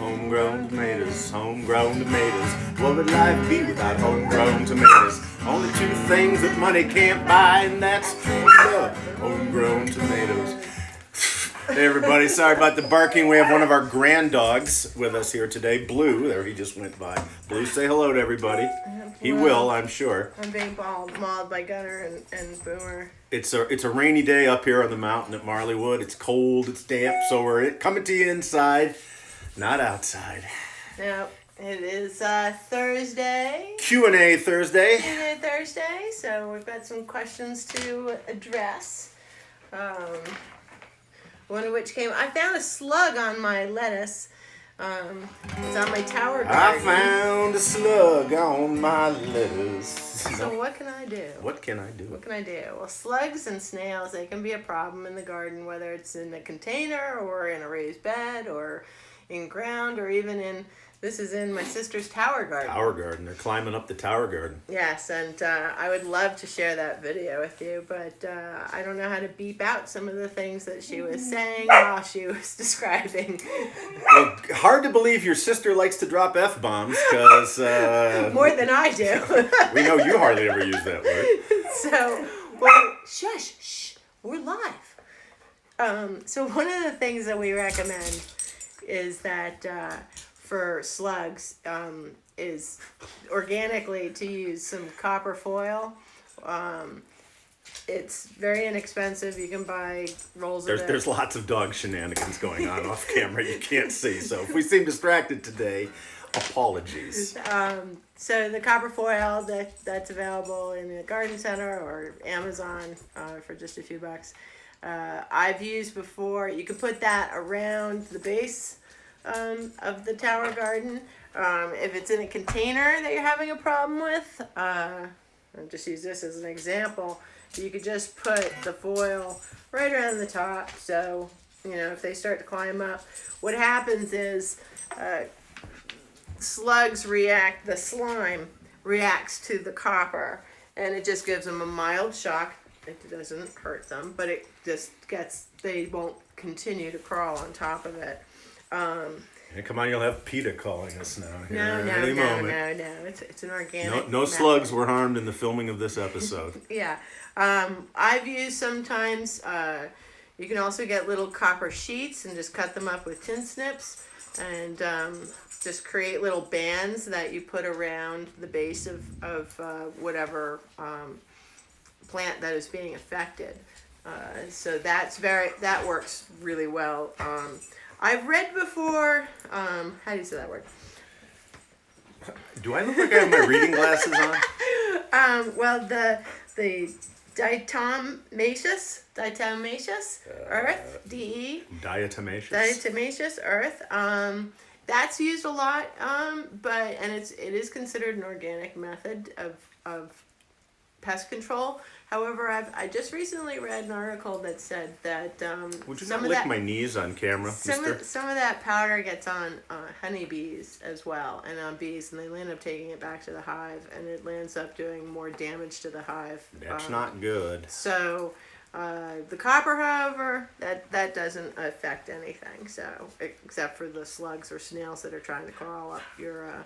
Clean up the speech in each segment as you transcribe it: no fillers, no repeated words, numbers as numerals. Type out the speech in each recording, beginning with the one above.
Homegrown tomatoes, homegrown tomatoes. What would life be without homegrown tomatoes? Only two things that money can't buy, and that's homegrown tomatoes. Hey everybody, sorry about the barking. We have one of our grand dogs with us here today, Blue. There, he just went by. Blue, say hello to everybody. He will, I'm sure. I'm being mauled by Gunner and Boomer. It's a rainy day up here on the mountain at Marleywood. It's cold, it's damp, so we're coming to you inside, not outside. Yep, it is Thursday. Q&A Thursday. Q&A Thursday, so we've got some questions to address. One of which I found a slug on my lettuce. It's on my tower garden. I found a slug on my lettuce. So what can I do? What can I do? What can I do? Well, slugs and snails, they can be a problem in the garden, whether it's in a container or in a raised bed or in ground or even this is in my sister's tower garden. Tower garden. They're climbing up the tower garden. Yes, and I would love to share that video with you, but I don't know how to beep out some of the things that she was saying while she was describing. Well, hard to believe your sister likes to drop F-bombs, because... more than I do. We know you hardly ever use that word. So, well, shh, we're live. So one of the things that we recommend is that... for slugs is organically to use some copper foil. It's very inexpensive. You can buy rolls of it. There's lots of dog shenanigans going on off camera you can't see. So if we seem distracted today, apologies. So the copper foil that's available in the garden center or Amazon for just a few bucks. I've used before. You can put that around the base of the tower garden. If it's in a container that you're having a problem with, I'll just use this as an example. You could just put the foil right around the top. So, if they start to climb up, what happens is the slime reacts to the copper, and it just gives them a mild shock. It doesn't hurt them, but it just they won't continue to crawl on top of it. Hey, come on, you'll have PETA calling us now. No. It's an organic. No slugs were harmed in the filming of this episode. Yeah. I've used sometimes, you can also get little copper sheets and just cut them up with tin snips and just create little bands that you put around the base of whatever plant that is being affected. So that works really well. I've read before, how do you say that word? Do I look like I have my reading glasses on? Well, the diatomaceous earth, D-E. Diatomaceous earth. That's used a lot, and it is considered an organic method of pest control. However, I just recently read an article that said that would you not lick my knees on camera, mister? Some of that powder gets on honeybees as well, and on bees, and they end up taking it back to the hive, and it lands up doing more damage to the hive. That's not good. So, the copper, however, that doesn't affect anything. So, except for the slugs or snails that are trying to crawl up your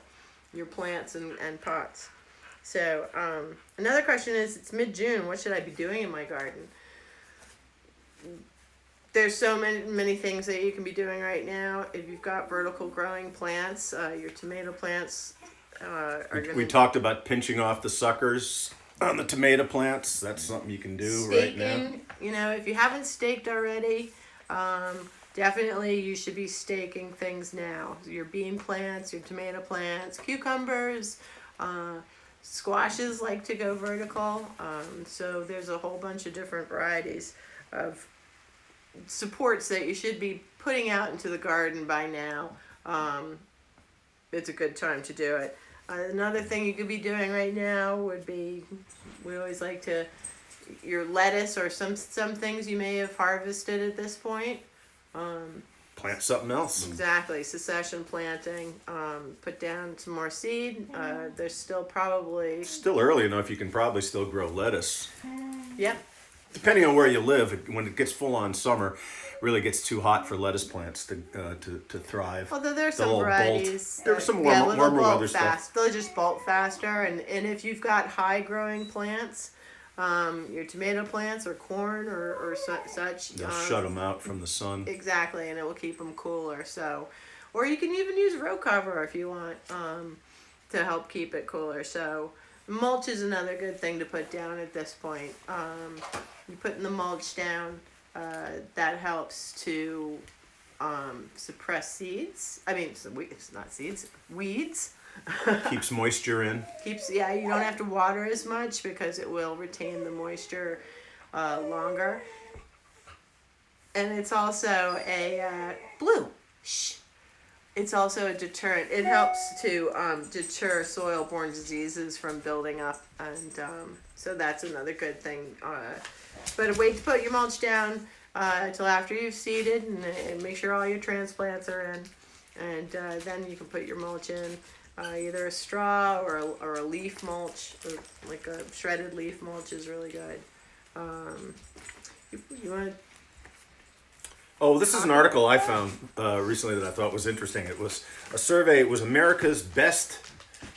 plants and pots. So, another question is, it's mid-June, what should I be doing in my garden? There's so many things that you can be doing right now. If you've got vertical growing plants, your tomato plants are going to... We talked about pinching off the suckers on the tomato plants. That's something you can do right now. If you haven't staked already, definitely you should be staking things now. Your bean plants, your tomato plants, cucumbers, squashes like to go vertical, so there's a whole bunch of different varieties of supports that you should be putting out into the garden by now. It's a good time to do it. Another thing you could be doing right now would be, we always like to, your lettuce or some things you may have harvested at this point. Plant something else. Exactly. Succession planting. Put down some more seed. There's still probably... Still early enough, you can probably still grow lettuce. Yep. Depending on where you live, when it gets full on summer, really gets too hot for lettuce plants to thrive. Although there's some They'll bolt. varieties. There's some they'll warmer bolt weather stuff. They'll just bolt faster, and if you've got high growing plants, your tomato plants or corn or such, They'll shut them out from the sun. Exactly, and it will keep them cooler. So, or you can even use row cover if you want to help keep it cooler. So, mulch is another good thing to put down at this point. You putting the mulch down, that helps to suppress seeds. I mean, it's not seeds, weeds. Keeps moisture in. You don't have to water as much because it will retain the moisture longer. And it's also a It's also a deterrent. It helps to deter soil-borne diseases from building up, and so that's another good thing. But wait to put your mulch down until after you've seeded, and make sure all your transplants are in, and then you can put your mulch in. Either a straw or a leaf mulch, or like a shredded leaf mulch is really good. You want to? Oh, this is an article I found recently that I thought was interesting. It was a survey. It was America's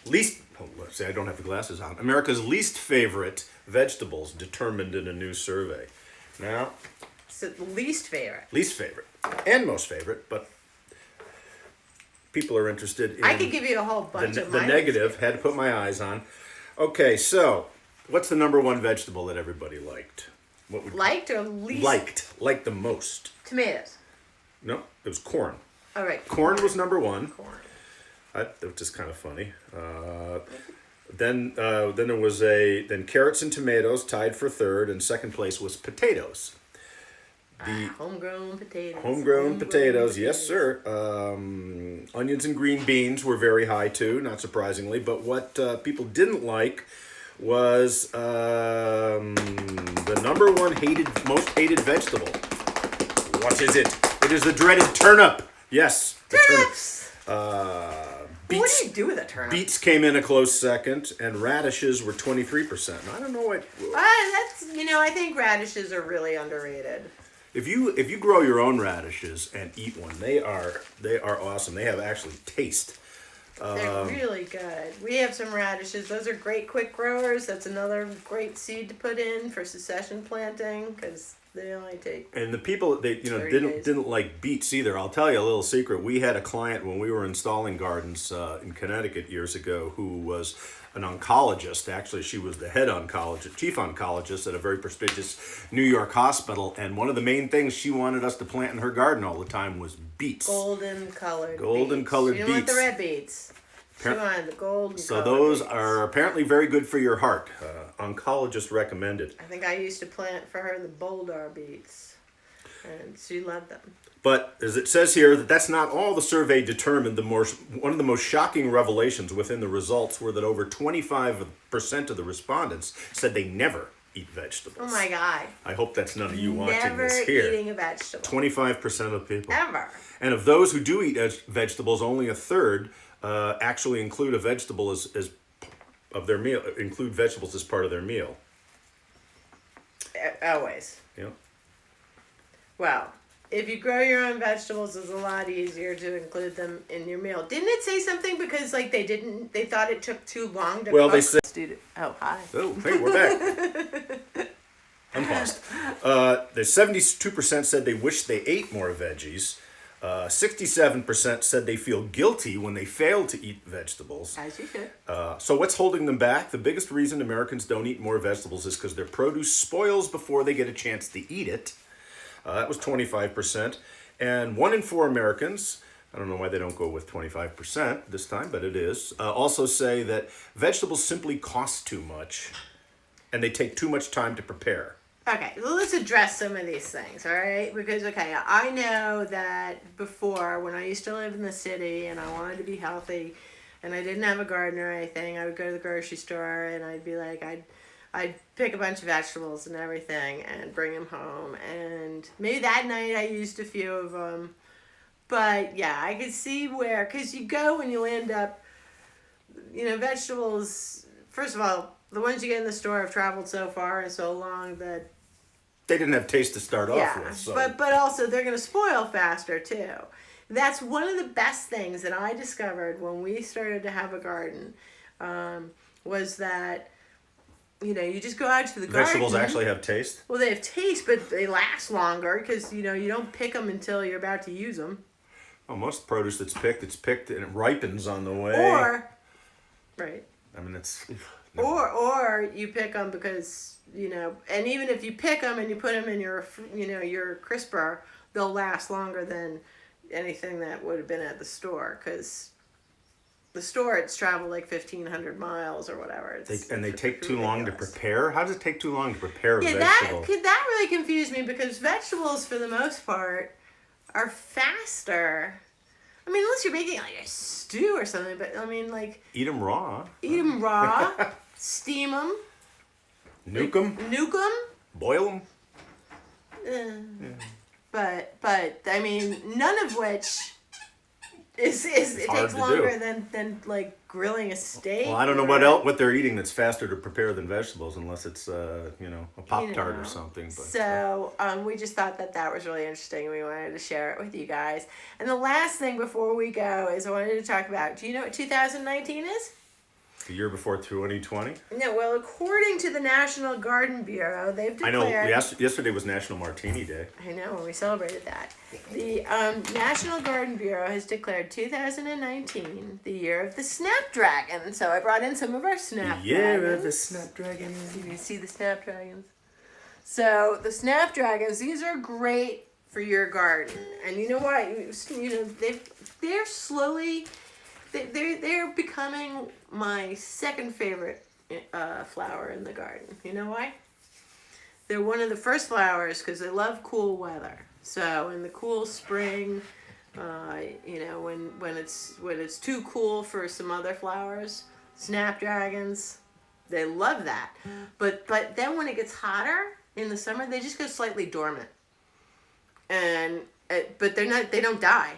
least. Oh, let's say I don't have the glasses on. America's least favorite vegetables determined in a new survey. Now, So the least favorite. least favorite and most favorite, but people are interested in. I could give you a whole bunch of the mine. negative. Had to put my eyes on. Okay, so what's the number one vegetable that everybody liked? What would Liked or least? liked the most? Tomatoes. No, it was corn. All right. Corn was number one. Corn. That was just kind of funny. Then there was then carrots and tomatoes tied for third, and second place was potatoes. The Homegrown potatoes. homegrown potatoes, yes sir. Onions and green beans were very high too, not surprisingly. But what people didn't like was the number one most hated vegetable. What is it? It is the dreaded turnip. Yes, the Turnips. Beets, What do you do with a turnip? beets came in a close second, and radishes were 23%. I don't know what. I think radishes are really underrated. If you grow your own radishes and eat one, they are awesome. They have actually taste. They're really good. We have some radishes. Those are great quick growers. That's another great seed to put in for succession planting because they only take. And the people didn't like beets either. I'll tell you a little secret. We had a client when we were installing gardens in Connecticut years ago who was an oncologist. Actually, she was the chief oncologist at a very prestigious New York hospital. And one of the main things she wanted us to plant in her garden all the time was beets. Golden colored Golden-colored beets. You don't want the beets. red beets. She wanted the golden So colored those beets. are apparently very good for your heart. Oncologist recommended. I think I used to plant for her the Boldar beets. And she loved them. But as it says here, that's not all the survey determined. One of the most shocking revelations within the results were that over 25% of the respondents said they never eat vegetables. Oh my God. I hope that's none of you watching Never this here. eating a vegetable. 25% of people. Ever. And of those who do eat vegetables, only a third actually include a vegetable as of their meal. Include vegetables as part of their meal. Always. Yeah. Well, if you grow your own vegetables, it's a lot easier to include them in your meal. Didn't it say something because they thought it took too long to Well, cook? they said. Oh, hi. Oh, hey, we're back. Unpaused. The 72% said they wish they ate more veggies. 67% said they feel guilty when they fail to eat vegetables. As you should. So what's holding them back? The biggest reason Americans don't eat more vegetables is because their produce spoils before they get a chance to eat it. That was 25%. And 1 in 4 Americans, I don't know why they don't go with 25% this time, but it is, also say that vegetables simply cost too much and they take too much time to prepare. Okay, well, let's address some of these things, all right? Because, okay, I know that before, when I used to live in the city and I wanted to be healthy and I didn't have a garden or anything, I would go to the grocery store and I'd be like, I'd pick a bunch of vegetables and everything and bring them home. And maybe that night I used a few of them. But, yeah, I could see where, because you go and you end up, vegetables, first of all, the ones you get in the store have traveled so far and so long that They didn't have taste to start off with. So. but also they're going to spoil faster too. That's one of the best things that I discovered when we started to have a garden, was that, you just go out to the garden. Vegetables actually have taste? Well, they have taste, but they last longer because, you don't pick them until you're about to use them. Well, most produce it's picked and it ripens on the way. Right. I mean, it's... Or you pick them because, and even if you pick them and you put them in your, your crisper, they'll last longer than anything that would have been at the store, because the store, it's traveled like 1,500 miles or whatever. They take too long to prepare? How does it take too long to prepare a vegetable? That really confused me, because vegetables, for the most part, are faster. I mean, unless you're making like a stew or something, but I mean, like... Eat them raw. Steam them. Nuke them. Boil them. But I mean, none of which it takes longer than like grilling a steak. Well, I don't know what they're eating that's faster to prepare than vegetables, unless it's a Pop-Tart or something. But, so we just thought that was really interesting. We wanted to share it with you guys. And the last thing before we go is I wanted to talk about. Do you know what 2019 is? The year before 2020? No, well, according to the National Garden Bureau, they've declared... I know, yesterday was National Martini Day. I know, when we celebrated that. The National Garden Bureau has declared 2019 the year of the Snapdragon. So I brought in some of our Snapdragons. The year of the Snapdragon. You can see the Snapdragons. So the Snapdragons, these are great for your garden. And you know what? They're slowly... They're becoming my second favorite flower in the garden. You know why? They're one of the first flowers because they love cool weather. So in the cool spring, when it's too cool for some other flowers, snapdragons, they love that. But then when it gets hotter in the summer, they just go slightly dormant. But they don't die.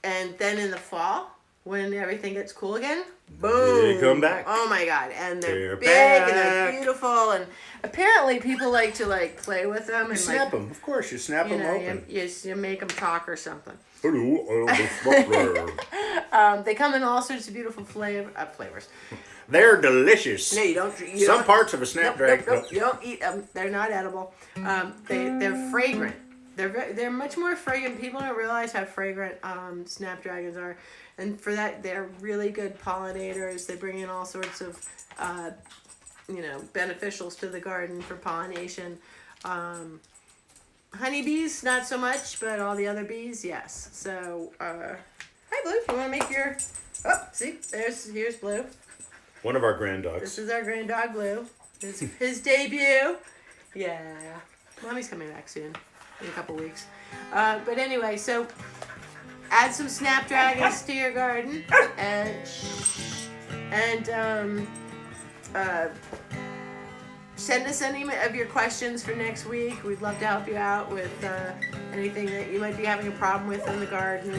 And then in the fall, when everything gets cool again, boom! They come back. Oh my God! And they're big back. and they're beautiful, and apparently people like to play with them and snap them. Of course, you snap them open. You make them talk or something. Hello, I'm the smuggler. They come in all sorts of beautiful flavors. They're delicious. No, you don't. Some parts of a snapdragon. Nope. You don't eat them. They're not edible. They're fragrant. They're much more fragrant. People don't realize how fragrant snapdragons are. And for that, they're really good pollinators. They bring in all sorts of, beneficials to the garden for pollination. Honeybees, not so much, but all the other bees, yes. So, hi, Blue. You want to make your... Oh, see? Here's Blue. One of our grand dogs. This is our grand dog, Blue. His debut. Yeah. Mommy's coming back soon. In a couple weeks. But anyway, so... Add some snapdragons to your garden, and send us any of your questions for next week. We'd love to help you out with anything that you might be having a problem with in the garden.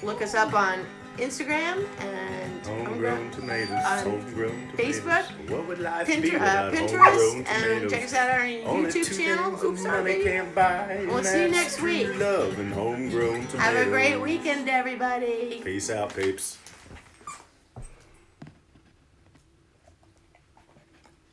Look us up on Instagram and Homegrown Tomatoes. Homegrown Facebook, tomatoes. What would life be without Pinterest, homegrown and tomatoes? check us out on our YouTube channel. Oops, sorry. Can't buy, We'll see you next week. Love and homegrown tomatoes. Have a great weekend, everybody. Peace out, peeps.